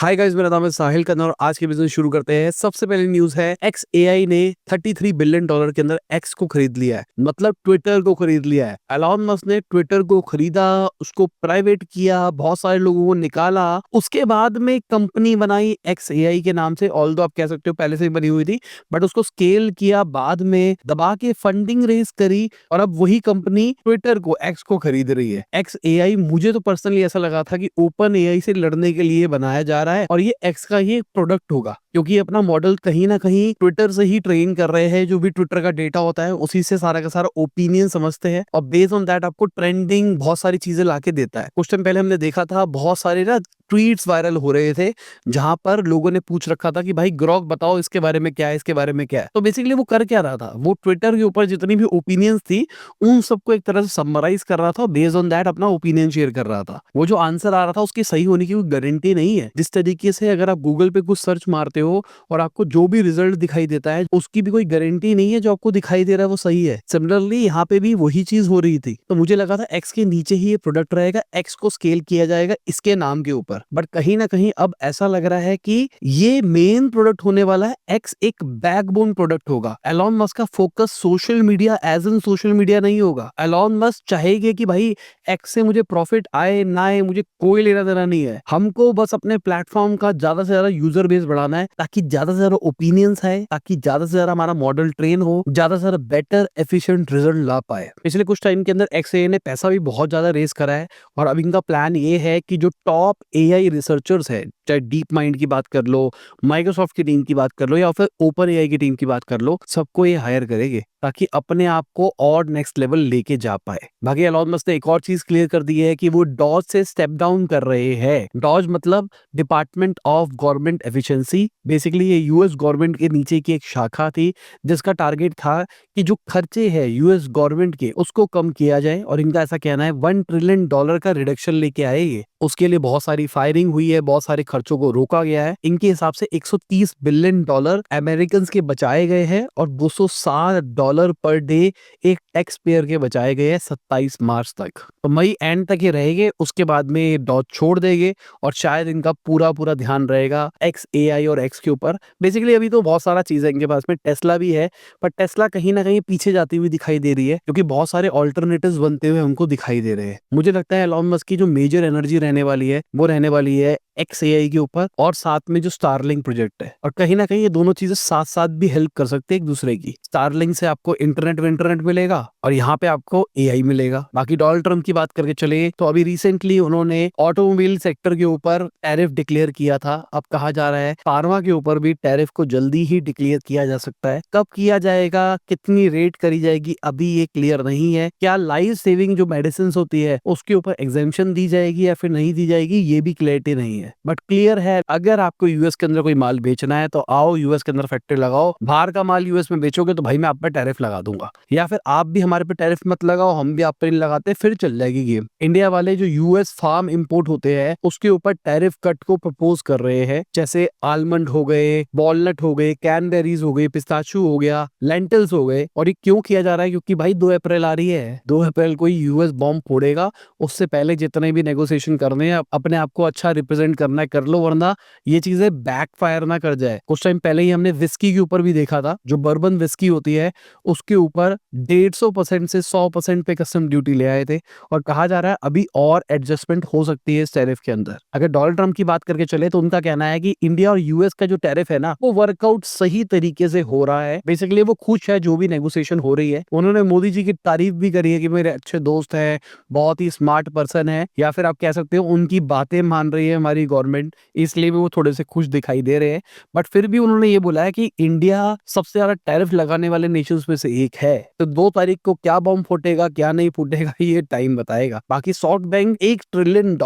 Hi guys, मेरा नाम है साहिल कन्नौर और आज के बिजनेस शुरू करते हैं। सबसे पहले न्यूज है XAI ने $33 बिलियन के अंदर X को खरीद लिया है, मतलब ट्विटर को खरीद लिया है। एलॉन मस्क ने ट्विटर को खरीदा, उसको प्राइवेट किया, बहुत सारे लोगों को निकाला, उसके बाद में कंपनी बनाई XAI के नाम से। ऑल्दो आप कह सकते हो पहले से ही बनी हुई थी, बट उसको स्केल किया, बाद में दबा के फंडिंग रेज करी और अब वही कंपनी ट्विटर को X को खरीद रही है। XAI मुझे तो पर्सनली ऐसा लगा था कि ओपन AI से लड़ने के लिए बनाया जा रहा है और ये X का ही एक प्रोडक्ट होगा, क्योंकि अपना मॉडल कहीं ना कहीं ट्विटर से ही ट्रेन कर रहे हैं। जो भी ट्विटर का डेटा होता है उसी से सारा का सारा ओपिनियन समझते हैं और बेस्ड ऑन दैट आपको ट्रेंडिंग बहुत सारी चीजें लाके देता है। कुछ टाइम पहले हमने देखा था बहुत सारे ना ट्वीट्स वायरल हो रहे थे जहां पर लोगों ने पूछ रखा था कि भाई ग्रॉक बताओ इसके बारे में क्या है, इसके बारे में क्या है। तो बेसिकली वो कर क्या रहा था, वो ट्विटर के ऊपर जितनी भी ओपिनियंस थी उन सबको एक तरह से समराइज कर रहा था, बेस्ड ऑन दैट अपना ओपिनियन शेयर कर रहा था। वो जो आंसर आ रहा था उसकी सही होने की कोई गारंटी नहीं है। जिस तरीके से अगर आप गूगल पे कुछ सर्च मारते हो और आपको जो भी रिजल्ट दिखाई देता है उसकी भी कोई गारंटी नहीं है जो आपको दिखाई दे रहा है वो सही है। सिमिलरली यहाँ पे भी वही चीज हो रही थी। तो मुझे लगा था X के नीचे ही ये प्रोडक्ट रहेगा, X को स्केल किया जाएगा इसके नाम के ऊपर, बट कहीं ना कहीं अब ऐसा लग रहा है कि ये मेन प्रोडक्ट होने वाला है। X एक बैकबोन प्रोडक्ट होगा। एलॉन मस्क का focus social media as an social media नहीं होगा। एलॉन मस्क चाहेंगे कि भाई X से मुझे प्रॉफिट आए ना आए मुझे कोई लेना देना नहीं है, हमको बस अपने प्लेटफॉर्म का ज्यादा से ज्यादा यूजर बेस बढ़ाना है ताकि ज्यादा से ज्यादा ओपिनियंस आए, ताकि ज्यादा से ज्यादा हमारा मॉडल ट्रेन हो, ज्यादा से ज्यादा बेटर एफिशिएंट रिजल्ट ला पाए। पिछले कुछ टाइम के अंदर XAI ने पैसा भी बहुत ज्यादा रेस करा है और अब इनका प्लान ये है कि जो टॉप AI रिसर्चर्स है, चाहे डीप माइंड की बात कर लो, माइक्रोसॉफ्ट की टीम की बात कर लो या फिर ओपन AI की टीम की बात कर लो, सबको ये हायर करेंगे ताकि अपने आप को और नेक्स्ट लेवल लेके जा पाए। बाकी एलॉन मस्क ने एक और चीज क्लियर कर दी है कि वो डॉज से स्टेप डाउन कर रहे हैं। डॉज मतलब department of government efficiency. Basically ये US गवर्नमेंट के नीचे की एक शाखा थी जिसका टारगेट था कि जो खर्चे हैं US गवर्नमेंट के उसको कम किया जाए और इनका ऐसा कहना है $1 ट्रिलियन का रिडक्शन लेके आएंगे। उसके लिए बहुत सारी फायरिंग हुई है, बहुत सारे खर्चों को रोका गया है। इनके हिसाब से $130 बिलियन अमेरिकन के बचाए गए हैं और $260 पर डे एक टैक्स पेयर के बचाए गए हैं 27 मार्च तक। तो मई एंड तक ये रहेंगे, उसके बाद में ये डॉज छोड़ देंगे और शायद इनका पूरा पूरा ध्यान रहेगा XAI और X के ऊपर। बेसिकली अभी तो बहुत सारा चीज है इनके पास में, टेस्ला भी है, पर टेस्ला कहीं ना कहीं पीछे जाती हुई दिखाई दे रही है क्योंकि बहुत सारे ऑल्टरनेटिव्स बनते हुए हमको दिखाई दे रहे हैं। मुझे लगता है एलॉन मस्क की जो मेजर एनर्जी रहने वाली है वो रहने वाली है XAI के ऊपर और साथ में जो स्टारलिंक प्रोजेक्ट है। और कहीं ना कहीं ये दोनों चीजें साथ साथ भी हेल्प कर सकते हैं एक दूसरे की। स्टारलिंक से आपको इंटरनेट मिलेगा और यहाँ पे आपको AI मिलेगा। बाकी डोनाल्ड ट्रम्प की बात करके चले तो अभी रिसेंटली उन्होंने ऑटोमोबाइल सेक्टर के ऊपर टैरिफ डिक्लेयर किया था। अब कहा जा रहा है फार्मा के ऊपर भी टैरिफ को जल्दी ही डिक्लेयर किया जा सकता है। कब किया जाएगा, कितनी रेट करी जाएगी, अभी ये क्लियर नहीं है। क्या लाइफ सेविंग जो मेडिसिन होती है उसके ऊपर एग्जेम्पशन दी जाएगी या फिर नहीं दी जाएगी, ये भी क्लियरिटी नहीं है। बट क्लियर है अगर आपको US के अंदर कोई माल बेचना है तो आओ US के अंदर फैक्ट्री लगाओ, बाहर का माल US में बेचोगे तो भाई मैं आप पे टैरिफ लगा दूंगा, या फिर आप भी हमारे पे टैरिफ मत लगाओ हम भी आप पे नहीं लगाते, फिर चल जाएगी गेम। इंडिया वाले जो US फार्म इंपोर्ट होते हैं उसके ऊपर टैरिफ कट को प्रपोज कर रहे हैं, जैसे आलमंड हो गए, वॉलनट हो गए, कैनबेरीज हो गए, पिस्ताचू हो गया, लेंटिल्स हो गए। और ये क्यों किया जा रहा है, क्योंकि भाई 2 अप्रैल आ रही है, 2 अप्रैल को US बॉम्ब फोड़ेगा। उससे पहले जितने भी नेगोशिएशन करने हैं अपने आप को अच्छा रिप्रेजेंट करना है कर लो, वरना ये चीजें बैकफायर ना कर जाए। कुछ टाइम पहले ही हमने विस्की के ऊपर भी देखा था, जो बर्बन विस्की होती है उसके ऊपर 150% से 100% पे कस्टम ड्यूटी ले आए थे और कहा जा रहा है अभी और एडजस्टमेंट हो सकती है इस टैरिफ के अंदर। अगर डोनाल्ड ट्रम्प की बात करके चले तो उनका कहना है कि इंडिया और US का जो टैरिफ है ना वो वर्कआउट सही तरीके से हो रहा है। बेसिकली वो खुश है जो भी नेगोशिएशन हो रही है। उन्होंने मोदी जी की तारीफ भी करी है कि मेरे अच्छे दोस्त है, बहुत ही स्मार्ट पर्सन है, या फिर आप कह सकते हो उनकी बातें मान रही है हमारी गवर्नमेंट, इसलिए भी वो थोड़े से खुश दिखाई दे रहे हैं। बट फिर भी उन्होंने ये बोला है कि इंडिया सबसे ज्यादा टैरिफ लगाने वाले नेशंस में से एक है। तो 2 तारीख को क्या बॉम्ब फूटेगा क्या नहीं फूटेगा ये टाइम बताएगा। बाकी सॉफ्ट बैंक $1 ट्रिलियन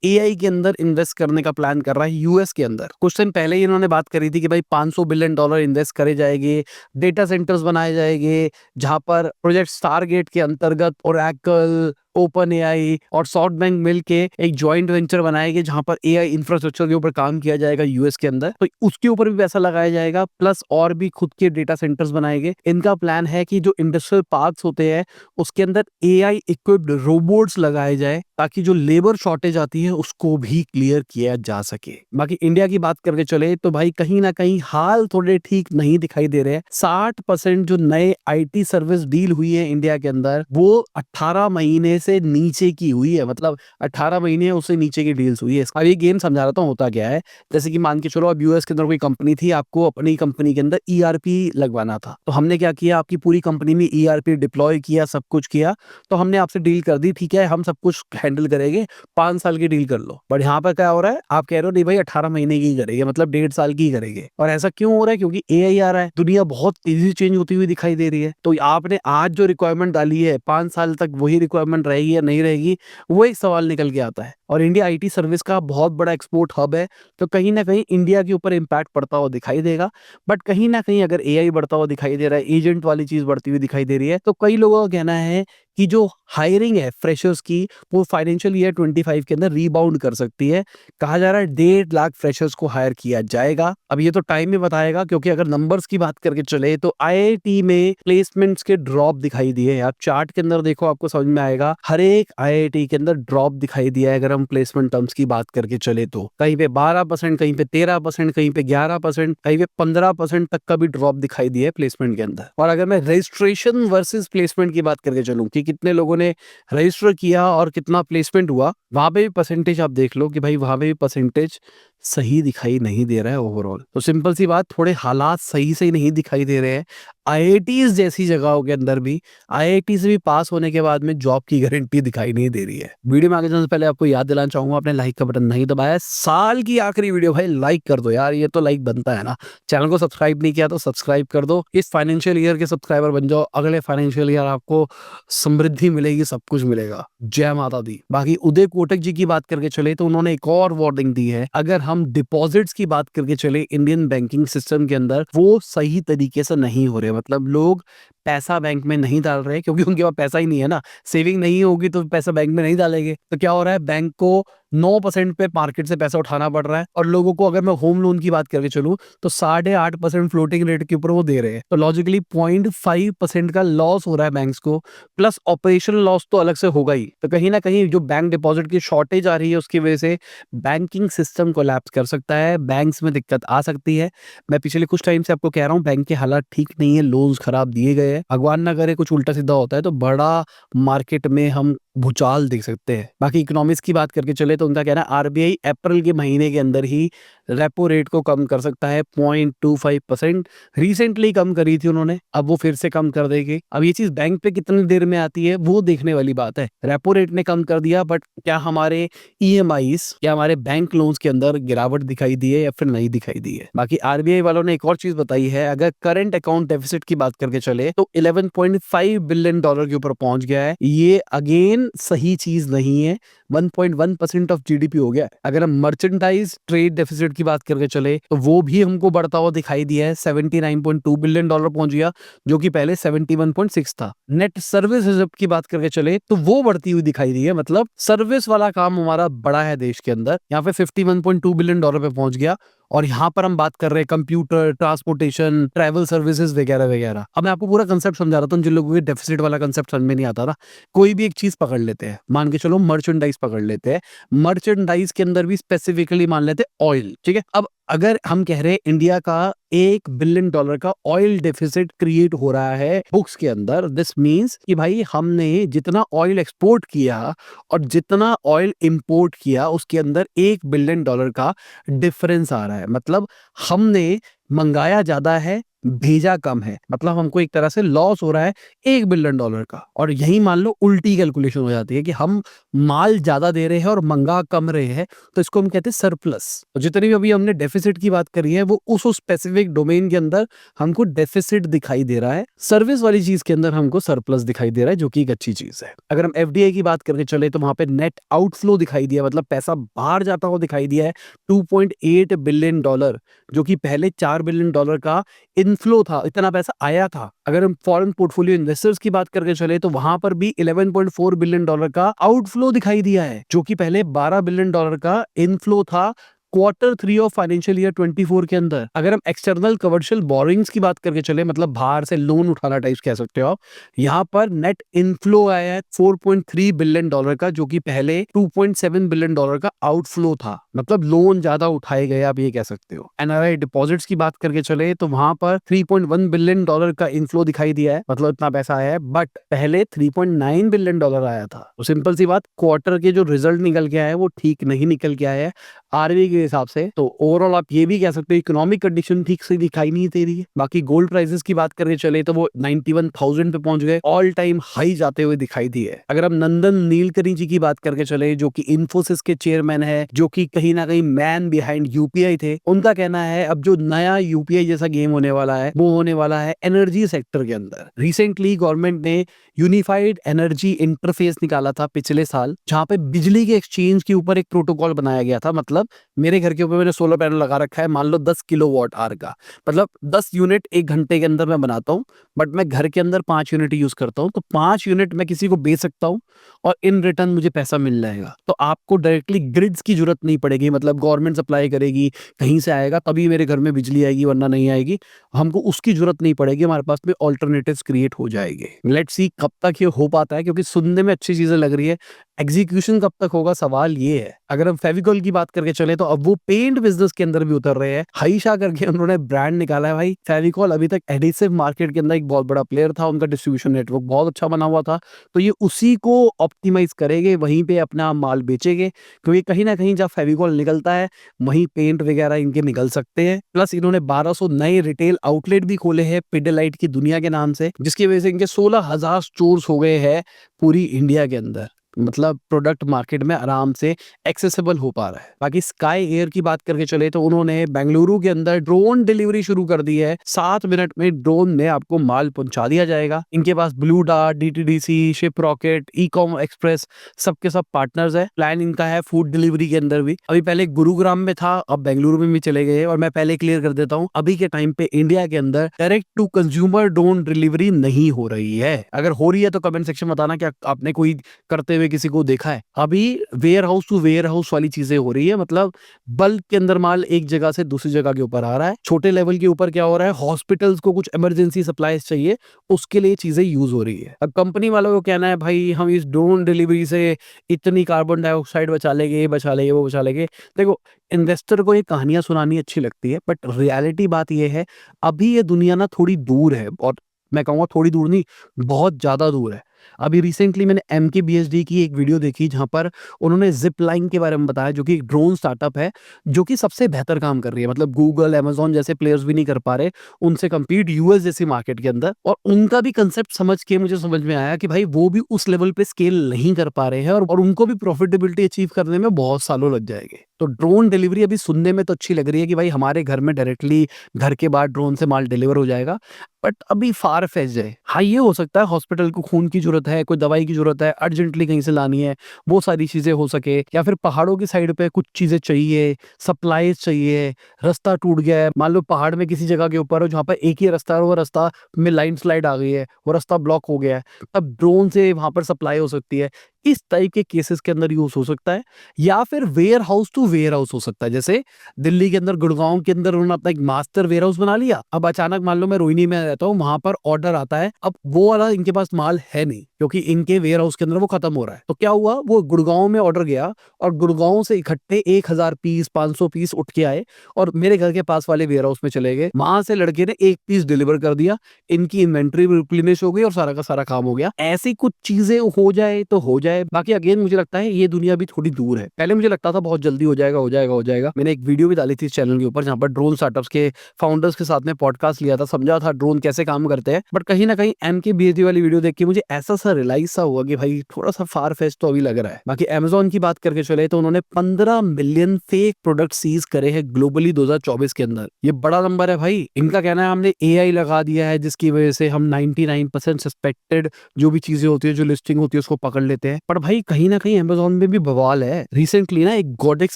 AI के अंदर इन्वेस्ट करने का प्लान कर रहा है US के अंदर। कुछ दिन पहले ही इन्होंने बात करी थी कि भाई $500 बिलियन इन्वेस्ट करे जाएंगे, डेटा सेंटर्स बनाए जाएंगे जहां पर प्रोजेक्ट स्टारगेट के अंतर्गत ओरेकल, ओपन AI और सॉफ्ट बैंक मिल के एक जॉइंट वेंचर बनाएंगे जहां पर AI इंफ्रास्ट्रक्चर के ऊपर काम किया जाएगा US के अंदर, तो उसके ऊपर भी पैसा लगाया जाएगा, प्लस और भी खुद के डेटा सेंटर्स बनाएंगे। इनका प्लान है कि जो इंडस्ट्रियल पार्क्स होते हैं उसके अंदर AI इक्विप्ड रोबोट्स लगाए जाए ताकि जो लेबर शॉर्टेज आती है उसको भी क्लियर किया जा सके। बाकी इंडिया की बात करके चले तो भाई कहीं ना कहीं हाल थोड़े ठीक नहीं दिखाई दे रहे हैं। 60% जो नए आईटी सर्विस डील हुई है इंडिया के अंदर वो 18 महीने से नीचे की हुई है, मतलब 18 महीने उससे नीचे की डील्स हुई है। अब ये गेम समझा रहा था होता क्या है, जैसे कि मान के चलो अब यूएस के अंदर कोई कंपनी थी, आपको अपनी कंपनी के अंदर ईआरपी लगवाना था, तो हमने क्या किया, आपकी पूरी कंपनी में ईआरपी डिप्लॉय किया, सब कुछ किया, तो हमने आपसे डील कर दी, ठीक है हम सब कुछ हैंडल करेंगे, 5 साल की डील कर लो। बट यहाँ पर क्या हो रहा है, आप कह रहे हो नहीं भाई 18 महीने की करेंगे, मतलब 1.5 साल की करेंगे। और ऐसा क्यों हो रहा है, क्योंकि एआई आ रहा है, दुनिया बहुत तेजी से चेंज होती हुई दिखाई दे रही है। तो आपने आज जो रिक्वायरमेंट डाली है 5 साल तक वही रिक्वायरमेंट रहेगी या नहीं रहेगी, वो एक सवाल निकल के आता है। और इंडिया आईटी सर्विस का बहुत बड़ा एक्सपोर्ट हब है, तो कहीं ना कहीं इंडिया के ऊपर इम्पैक्ट पड़ता हुआ दिखाई देगा। बट कहीं ना कहीं अगर एआई बढ़ता हुआ दिखाई दे रहा है, एजेंट वाली चीज बढ़ती हुई दिखाई दे रही है, तो कई लोगों का कहना है कि जो हायरिंग है फ्रेशर्स की वो फाइनेंशियल ईयर 25 के अंदर रीबाउंड कर सकती है। कहा जा रहा है 1.5 लाख फ्रेशर्स को हायर किया जाएगा। अब ये तो टाइम में बताएगा, क्योंकि अगर नंबर्स की बात करके चले तो आईआईटी में प्लेसमेंट्स के ड्रॉप दिखाई दिए। आप चार्ट के अंदर देखो आपको समझ में आएगा, हर एक आईआईटी के अंदर ड्रॉप दिखाई दिया है। अगर हम प्लेसमेंट टर्म्स की बात करके चले तो कहीं पे 12%, कहीं पे 13%, कहीं पे 11%, कहीं पे 15% तक का भी ड्रॉप दिखाई दिया है प्लेसमेंट के अंदर। और अगर मैं रजिस्ट्रेशन वर्सेस प्लेसमेंट की बात करके चलूं कि कितने लोगों ने रजिस्टर किया और कितना प्लेसमेंट हुआ, वहां पे भी परसेंटेज आप देख लो कि भाई वहां पे भी परसेंटेज सही दिखाई नहीं दे रहा है ओवरऑल। तो सिंपल सी बात, थोड़े हालात सही से नहीं दिखाई दे रहे हैं। आईआईटीज जैसी जगहों के अंदर भी आईआईटी से भी पास होने के बाद में जॉब की गारंटी दिखाई नहीं दे रही है। वीडियो में आगे जाने से पहले आपको याद दिलाना चाहूंगा, आपने लाइक का बटन नहीं दबाया, साल की आखिरी वीडियो भाई लाइक कर दो यार, ये तो लाइक बनता है ना। चैनल को सब्सक्राइब नहीं किया तो सब्सक्राइब कर दो, इस फाइनेंशियल ईयर के सब्सक्राइबर बन जाओ, अगले फाइनेंशियल ईयर आपको समृद्धि मिलेगी, सब कुछ मिलेगा। जय माता दी। बाकी उदय कोटक जी की बात करके चले तो उन्होंने एक और वार्निंग दी है, अगर हम डिपॉजिट्स की बात करके चले इंडियन बैंकिंग सिस्टम के अंदर वो सही तरीके से नहीं हो रहे, मतलब लोग पैसा बैंक में नहीं डाल रहे क्योंकि उनके पास पैसा ही नहीं है ना। सेविंग नहीं होगी तो पैसा बैंक में नहीं डालेंगे, तो क्या हो रहा है, बैंक को 9% पे मार्केट से पैसा उठाना पड़ रहा है। और लोगों को अगर मैं होम लोन की बात करके चलूं तो 8.5% फ्लोटिंग रेट के ऊपर वो दे रहे हैं, तो लॉजिकली 0.5% का लॉस हो रहा है बैंक्स को, प्लस ऑपरेशनल लॉस तो अलग से होगा ही। तो कहीं ना कहीं जो बैंक डिपॉजिट की शॉर्टेज आ रही है उसकी वजह से बैंकिंग सिस्टम कोलैप्स कर सकता है, बैंक्स में दिक्कत आ सकती है। मैं पिछले कुछ टाइम से आपको कह रहा हूँ बैंक के हालात ठीक नहीं है, लोन्स खराब दिए गए हैं, भगवान ना करे कुछ उल्टा सीधा होता है तो बड़ा मार्केट में हम भूचाल देख सकते हैं। बाकी इकोनॉमिक्स की बात करके चले तो उनका कहना है आरबीआई अप्रैल के महीने के अंदर ही रेपो रेट को कम कर सकता है 0.25%। रिसेंटली कम करी थी उन्होंने, अब वो फिर से कम कर देगी। अब ये चीज बैंक पे कितनी देर में आती है वो देखने वाली बात है। रेपो रेट ने कम कर दिया, बट क्या हमारे ईएमआईस, क्या हमारे बैंक लोन्स के अंदर गिरावट दिखाई दी है या फिर नहीं दिखाई दी है। बाकी आरबीआई वालों ने एक और चीज बताई है, अगर करंट अकाउंट डेफिसिट की बात करके चले तो 11.5 बिलियन डॉलर के ऊपर पहुंच गया है। ये अगेन सही चीज नहीं है, 1.1% ऑफ जीडीपी हो गया। अगर हम मर्चेंडाइज ट्रेड डेफिसिट की बात करके चले तो वो भी हमको बढ़ता हुआ दिखाई दिया है, 79.2 बिलियन डॉलर पहुंच गया, जो कि पहले 71.6 था। नेट सर्विस रिजर्व की बात करके चले तो वो बढ़ती हुई दिखाई दी है, मतलब सर्विस वाला काम हमारा बड़ा है देश के अंदर, यहाँ पे 51.2 बिलियन डॉलर पे पहुंच गया। और यहाँ पर हम बात कर रहे हैं कंप्यूटर, ट्रांसपोर्टेशन, ट्रैवल सर्विसेज वगैरह वगैरह। अब मैं आपको पूरा कंसेप्ट समझा रहा था, जिन लोगों को डेफिसिट वाला कंसेप्ट समझ में नहीं आता ना, कोई भी एक चीज पकड़ लेते हैं, मान के चलो मर्चेंडाइज पकड़ लेते हैं, मर्चेंडाइज के अंदर भी स्पेसिफिकली मान लेते हैं ऑयल, ठीक है। अब अगर हम कह रहे हैं इंडिया का 1 बिलियन डॉलर का ऑयल डेफिसिट क्रिएट हो रहा है बुक्स के अंदर, दिस मींस कि भाई हमने जितना ऑयल एक्सपोर्ट किया और जितना ऑयल इंपोर्ट किया उसके अंदर 1 बिलियन डॉलर का डिफरेंस आ रहा है। मतलब हमने मंगाया ज्यादा है, भेजा कम है, मतलब हमको एक तरह से लॉस हो रहा है 1 बिलियन डॉलर का। और यही मान लो उल्टी कैलकुलेशन हो जाती है कि हम माल ज्यादा दे रहे हैं और मंगा कम रहे हैं, तो इसको हम कहते हैं सरप्लस। तो जितनी भी अभी हमने डेफिसिट की बात करी है वो उस स्पेसिफिक डोमेन के अंदर हमको डेफिसिट दिखाई दे रहा है, सर्विस वाली चीज के अंदर हमको सरप्लस दिखाई दे रहा है, जो कि एक अच्छी चीज है। अगर हम एफडीआई की बात करके चले तो वहां पे नेट आउटफ्लो दिखाई दिया, मतलब पैसा बाहर जाता हुआ दिखाई दिया है 2.8 बिलियन डॉलर, जो कि पहले 4 बिलियन डॉलर का इनफ्लो था, इतना पैसा आया था। अगर हम फॉरेन पोर्टफोलियो इन्वेस्टर्स की बात करके चले तो वहां पर भी 11.4 बिलियन डॉलर का आउटफ्लो दिखाई दिया है, जो कि पहले 12 बिलियन डॉलर का इनफ्लो था Q3 ऑफ फाइनेंशियल ईयर 24 के अंदर अगर हम एक्सटर्नल कमर्शियल बोरिंग्स की बात करके चले, मतलब बाहर से लोन उठाना टाइप कह सकते हो आप, यहाँ पर नेट इनफ्लो आया है $4.3 बिलियन का, जो कि पहले $2.7 बिलियन का आउटफ्लो था। मतलब लोन ज्यादा उठाए गए, आप ये कह सकते हो। एनआरआई डिपॉजिट्स की बात करके चले तो वहां पर $3.1 बिलियन का इनफ्लो दिखाई दिया है, मतलब इतना पैसा आया है, बट पहले $3.9 बिलियन आया था। तो सिंपल सी बात, क्वार्टर के जो रिजल्ट निकल के आए हैं वो ठीक नहीं निकल के आए हैं आरबीआई के हिसाब से। तो ओवरऑल आप ये भी कह सकते हो इकोनॉमिक कंडीशन ठीक से दिखाई नहीं दे रही है। बाकी गोल्ड प्राइसेस की बात करके चले तो वो 91,000 पे पहुंच गए, ऑल टाइम हाई जाते हुए दिखाई दिए। अगर हम नंदन नीलकनी जी की बात करके चले, जो कि इन्फोसिस के चेयरमैन है, जो कि कहीं ना कहीं मैन बिहाइंड यूपीआई थे, उनका कहना है अब जो नया यूपीआई जैसा गेम होने वाला है वो होने वाला है एनर्जी सेक्टर के अंदर। रिसेंटली गवर्नमेंट ने यूनिफाइड एनर्जी इंटरफेस निकाला था पिछले साल, जहां पे बिजली के एक्सचेंज के ऊपर एक प्रोटोकॉल बनाया गया था। मतलब मेरे घर के ऊपर मैंने सोलर पैनल लगा रखा है, मान लो 10 किलोवाट आवर का, मतलब 10 यूनिट एक घंटे के अंदर मैं बनाता हूँ, बट मैं घर के अंदर 5 यूनिट यूज करता हूँ, तो 5 यूनिट मैं किसी को बेच सकता हूँ और इन रिटर्न मुझे पैसा मिल जाएगा। तो आपको डायरेक्टली ग्रिड्स की जरूरत नहीं पड़ेगी, मतलब गवर्नमेंट सप्लाई करेगी, कहीं से आएगा तभी मेरे घर में बिजली आएगी, वरना नहीं आएगी। हमको उसकी जरूरत नहीं पड़ेगी, हमारे पास में ऑल्टरनेटिव्स क्रिएट हो जाएंगे। लेट्स सी कब तक ये हो पाता है, क्योंकि सुनने में अच्छी चीजें लग रही है, एग्जीक्यूशन कब तक होगा सवाल ये है। अगर हम फेविकॉल की बात करके चले तो अब वो पेंट बिजनेस के अंदर भी उतर रहे हैं। हाइशा करके उन्होंने ब्रांड निकाला है भाई। फेविकॉल अभी तक एडिसिव मार्केट के अंदर एक बहुत बड़ा प्लेयर था, उनका डिस्ट्रीब्यूशन नेटवर्क बहुत अच्छा बना हुआ था, तो ये उसी को ऑप्टिमाइज करेंगे, वहीं पे अपना माल बेचेंगे, क्योंकि कहीं ना कहीं जब फेविकॉल निकलता है वहीं पेंट वगैरह इनके निकल सकते हैं। प्लस इन्होंने 1200 नए रिटेल आउटलेट भी खोले हैं पिडिलाइट की दुनिया के नाम से, जिसकी वजह से इनके 16,000 स्टोर्स हो गए हैं पूरी इंडिया के अंदर। मतलब प्रोडक्ट मार्केट में आराम से एक्सेसिबल हो पा रहा है। बाकी स्काई एयर की बात करके चले तो उन्होंने बेंगलुरु के अंदर ड्रोन डिलीवरी शुरू कर दी है। 7 मिनट में ड्रोन में आपको माल पहुंचा दिया जाएगा। इनके पास Blue Dart, DTDC, Shiprocket, Ecom Express सबके सब पार्टनर्स है। प्लान इनका है फूड डिलीवरी के अंदर भी। अभी पहले गुरुग्राम में था, अब बेंगलुरु में भी चले गए। और मैं पहले क्लियर कर देता हूँ, अभी के टाइम पे इंडिया के अंदर direct to consumer drone delivery नहीं हो रही है। अगर हो रही है तो कमेंट सेक्शन में बताना, क्या आपने कोई करते हुए किसी को देखा है। अभी warehouse to warehouse वाली चीजें हो रही है, मतलब बल्क के अंदर माल एक जगह से दूसरी जगह के ऊपर आ रहा है। छोटे लेवल के ऊपर क्या हो रहा है, हॉस्पिटल्स को कुछ इमरजेंसी सप्लाईज चाहिए, उसके लिए चीजें यूज हो रही है। अब कंपनी वालों को कहना है भाई हम इस ड्रोन डिलीवरी से इतनी कार्बन डाइऑक्साइड बचा लेंगे, ये बचा लेंगे, वो बचा लेंगे। देखो, इन्वेस्टर को ये कहानियां सुनानी अच्छी लगती है, बट रियलिटी बात ये है, अभी ये दुनिया ना थोड़ी दूर है, और मैं कहूंगा थोड़ी दूर नहीं, बहुत ज्यादा दूर है। अभी रिसेंटली मैंने MKBHD की एक वीडियो देखी, जहां पर उन्होंने जिप लाइन के बारे में बताया, जो कि एक ड्रोन स्टार्टअप है, जो कि सबसे बेहतर काम कर रही है। मतलब गूगल, अमेजॉन जैसे प्लेयर्स भी नहीं कर पा रहे उनसे compete यूएस जैसी मार्केट के अंदर। और उनका भी कंसेप्ट समझ के मुझे समझ में आया कि भाई वो भी उस लेवल पे स्केल नहीं कर पा रहे हैं, और उनको भी प्रॉफिटेबिलिटी अचीव करने में बहुत सालों लग जाएंगे। तो ड्रोन डिलीवरी अभी सुनने में तो अच्छी लग रही है कि भाई हमारे घर में डायरेक्टली घर के बाहर ड्रोन से माल डिलीवर हो जाएगा, बट अभी फार फेज है। हाँ, ये हो सकता है हॉस्पिटल को खून की जरूरत है, कोई दवाई की जरूरत है, अर्जेंटली कहीं से लानी है, वो सारी चीजें हो सके, या फिर पहाड़ों की साइड पे कुछ चीजें चाहिए, सप्लाईज चाहिए, रास्ता टूट गया है, मान लो पहाड़ में किसी जगह के ऊपर हो जहाँ पर एक ही रास्ता है, वो रास्ता में लैंड स्लाइड आ गई है, वो रास्ता ब्लॉक हो गया है, तब ड्रोन से वहां पर सप्लाई हो सकती है। इस टाइप के केसेस के अंदर यूज हो सकता है। या फिर warehouse to warehouse हो सकता है, जैसे दिल्ली के अंदर, गुड़गांव के अंदर उन्होंने अपना एक मास्टर वेयर हाउस बना लिया। अब अचानक मान लो मैं रोहिणी में रहता हूँ, वहां पर ऑर्डर आता है, अब वो वाला इनके पास माल है नहीं, क्योंकि इनके वेयर हाउस के अंदर वो खत्म हो रहा है। तो क्या हुआ, वो गुड़गांव में ऑर्डर गया, और गुड़गांव से इकट्ठे 1000 पीस, 500 पीस उठ के आए, और मेरे घर के पास वाले वेयर हाउस में चले गए। वहां से लड़के ने एक पीस डिलीवर कर दिया, इनकी इन्वेंट्री रिप्लेनिश हो गई, और सारा का सारा काम हो गया। ऐसी कुछ चीजें हो जाए तो हो जाए। बाकी अगेन मुझे लगता है ये दुनिया भी थोड़ी दूर है। पहले मुझे लगता था बहुत जल्दी हो जाएगा, हो जाएगा, हो जाएगा। मैंने एक वीडियो भी डाली थी इस चैनल के ऊपर, जहां पर ड्रोन स्टार्टअप्स के फाउंडर्स के साथ में पॉडकास्ट लिया था, समझा था ड्रोन कैसे काम करते हैं। बट कहीं ना कहीं MKBHD वाली वीडियो देख के मुझे ऐसा सा रियलाइज सा हुआ कि भाई थोड़ा सा फार फेस्ट तो अभी लग रहा है। बाकी अमेजॉन की बात करके चले तो उन्होंने 15 मिलियन फेक प्रोडक्ट सीज करे हैं ग्लोबली 2024 के अंदर। ये बड़ा नंबर है भाई। इनका कहना है हमने AI लगा दिया है, जिसकी वजह से हम 99% सस्पेक्टेड जो भी चीजें होती है, जो लिस्टिंग होती है, उसको पकड़ लेते हैं। पर भाई कहीं ना कहीं अमेजोन में भी बवाल है। रिसेंटली ना एक गोडेक्स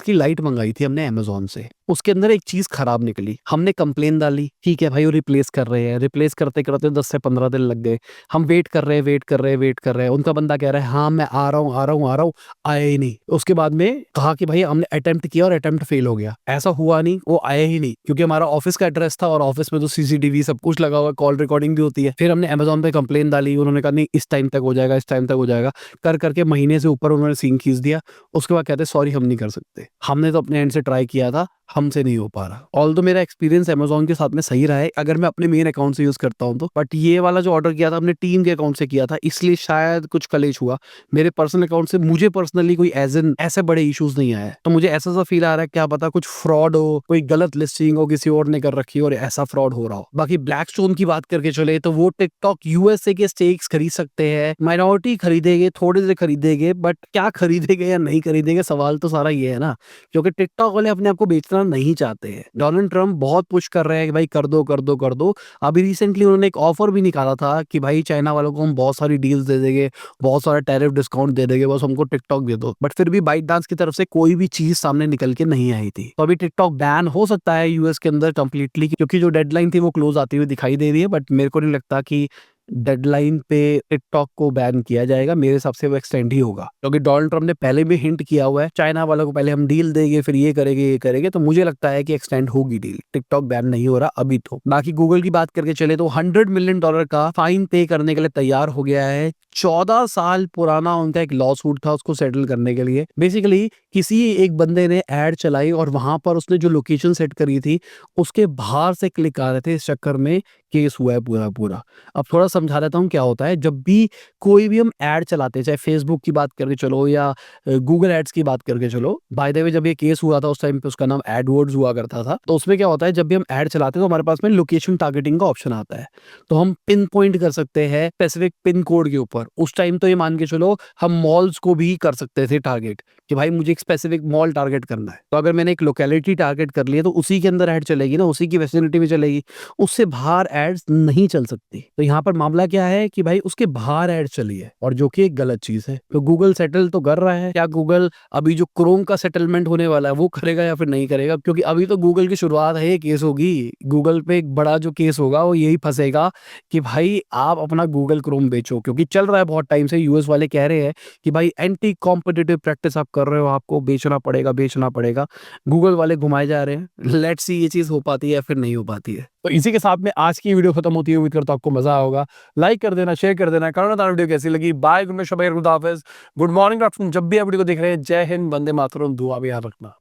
की लाइट मंगाई थी हमने अमेजोन से, उसके अंदर एक चीज खराब निकली। हमने कंप्लेन डाली, ठीक है भाई वो रिप्लेस कर रहे हैं, रिप्लेस करते करते 10 से 15 दिन लग गए। हम वेट कर रहे हैं, वेट कर रहे हैं, वेट कर रहे हैं। उनका बंदा कह रहा है हाँ मैं आ रहा हूँ, आ रहा हूँ, आ रहा हूँ, आया ही नहीं। उसके बाद में कहा कि भाई हमने अटेम्प्ट किया और अटेम्प्ट फेल हो गया। ऐसा हुआ नहीं, वो आया ही नहीं, क्योंकि हमारा ऑफिस का एड्रेस था और ऑफिस में तो सीसीटीवी सब कुछ लगा हुआ है, कॉल रिकॉर्डिंग भी होती है। फिर हमने अमेजोन पे कंप्लेन डाली, उन्होंने कहा नहीं इस टाइम तक हो जाएगा, इस टाइम तक हो जाएगा। कर करके महीने से ऊपर उन्होंने सीन खींच दिया। उसके बाद कहते सॉरी हम नहीं कर सकते। हमने तो अपने एंड से ट्राई किया था, हमसे नहीं हो पा रहा। ऑल तो मेरा एक्सपीरियंस अमेजोन के साथ में सही रहा है अगर मैं अपने मेन अकाउंट से यूज करता हूं तो। बट ये वाला जो ऑर्डर किया था हमने टीम के अकाउंट से किया था, इसलिए शायद कुछ कलेश हुआ। मेरे पर्सनल अकाउंट से मुझे पर्सनली कोई एज एन ऐसे बड़े इश्यूज नहीं आए। तो मुझे ऐसा सा फील आ रहा है, क्या पता कुछ फ्रॉड हो, कोई गलत लिस्टिंग हो, किसी और ने कर रखी हो और ऐसा फ्रॉड हो रहा हो। बाकी ब्लैकस्टोन की बात करके चले तो वो टिकटॉक यूएसए के स्टेक्स खरीद सकते हैं, माइनॉरिटी खरीदेंगे, थोड़े से खरीदेंगे, बट क्या खरीदेंगे या नहीं खरीदेंगे, सवाल तो सारा ये है ना। क्योंकि टिकटॉक वाले अपने आप को बेचना नहीं चाहते हैं। डोनाल्ड ट्रम्प बहुत पुश कर रहे हैं कि भाई कर दो कर दो कर दो। अभी रिसेंटली उन्होंने एक ऑफर भी निकाला था कि भाई चाइना वालों को हम बहुत सारी डील्स दे देंगे, बहुत सारा टैरिफ डिस्काउंट दे देंगे, बस हमको टिकटॉक दे दो। बट फिर भी बाइट डांस की तरफ से कोई भी चीज सामने निकल के नहीं आई थी। तो अभी टिकटॉक बैन हो सकता है यूएस के अंदर कंप्लीटली, क्योंकि जो डेडलाइन थी वो क्लोज आती हुई दिखाई दे रही है। बट मेरे को नहीं लगता कि डेडलाइन पे टिकटॉक को बैन किया जाएगा। मेरे हिसाब से वो एक्सटेंड ही होगा, क्योंकि डोनाल्ड ट्रम्प ने पहले भी हिंट किया हुआ है चाइना वालों को, पहले हम डील देंगे फिर ये करेंगे ये करेंगे। तो मुझे लगता है कि एक्सटेंड होगी डील, टिकटॉक बैन नहीं हो रहा अभी तो। बाकी गूगल की बात करके चले तो $100 मिलियन का फाइन पे करने के लिए तैयार हो गया है। 14 साल पुराना उनका एक लॉ सूट था, उसको सेटल करने के लिए। बेसिकली किसी एक बंदे ने एड चलाई और वहां पर उसने जो लोकेशन सेट करी थी उसके बाहर से क्लिक आ रहे थे, इस चक्कर में केस हुआ है पूरा पूरा। अब थोड़ा समझा देता हूँ क्या होता है। जब भी कोई भी हम ऐड चलाते हैं, चाहे फेसबुक की बात करके चलो या गूगल एड्स की बात करके चलो, बाय द वे जब ये केस हुआ था उस टाइम पे उसका नाम एडवर्ड्स हुआ करता था। तो उसमें क्या होता है, जब भी हम ऐड चलाते हैं तो हमारे पास में लोकेशन टारगेटिंग का ऑप्शन आता है। तो हम पिन पॉइंट कर सकते हैं स्पेसिफिक पिन कोड के ऊपर। उस टाइम तो ये मान के चलो हम मॉल्स को भी कर सकते थे टारगेट, कि भाई मुझे एक स्पेसिफिक मॉल टारगेट करना है। तो अगर मैंने एक लोकेलिटी टारगेट कर लिया तो उसी के अंदर ऐड चलेगी ना, उसी की वेसिनिटी में चलेगी, उससे बाहर एड्स नहीं चल सकती। तो यहाँ पर मामला क्या है कि भाई उसके बाहर ऐड चली है, और जो कि एक गलत चीज है। तो गूगल सेटल तो कर रहा है। क्या गूगल अभी जो क्रोम का सेटलमेंट होने वाला है वो करेगा या फिर नहीं करेगा? क्योंकि अभी तो गूगल की शुरुआत है, ये केस होगी। गूगल पे एक बड़ा जो केस होगा वो यही फंसेगा कि भाई आप अपना गूगल क्रोम बेचो, क्योंकि चल रहा है बहुत टाइम से। यूएस वाले कह रहे हैं कि भाई एंटी कॉम्पिटिटिव प्रैक्टिस आप कर रहे हो, आपको बेचना पड़ेगा, बेचना पड़ेगा। गूगल वाले घुमाए जा रहे हैं। लेट्स सी ये चीज हो पाती है या फिर नहीं हो पाती है। तो इसी के साथ में आज की वीडियो खत्म होती है। उम्मीद करता हूं आपको मजा होगा। लाइक कर देना, शेयर कर देना, करना वीडियो कैसी लगी। बाय, गुड नाइट, गुड हाफिज, गुड मॉर्निंग, आफ्टरनून, जब भी आप वीडियो को देख रहे हैं। जय हिंद, वंदे मातरम, दुआ भी याद रखना।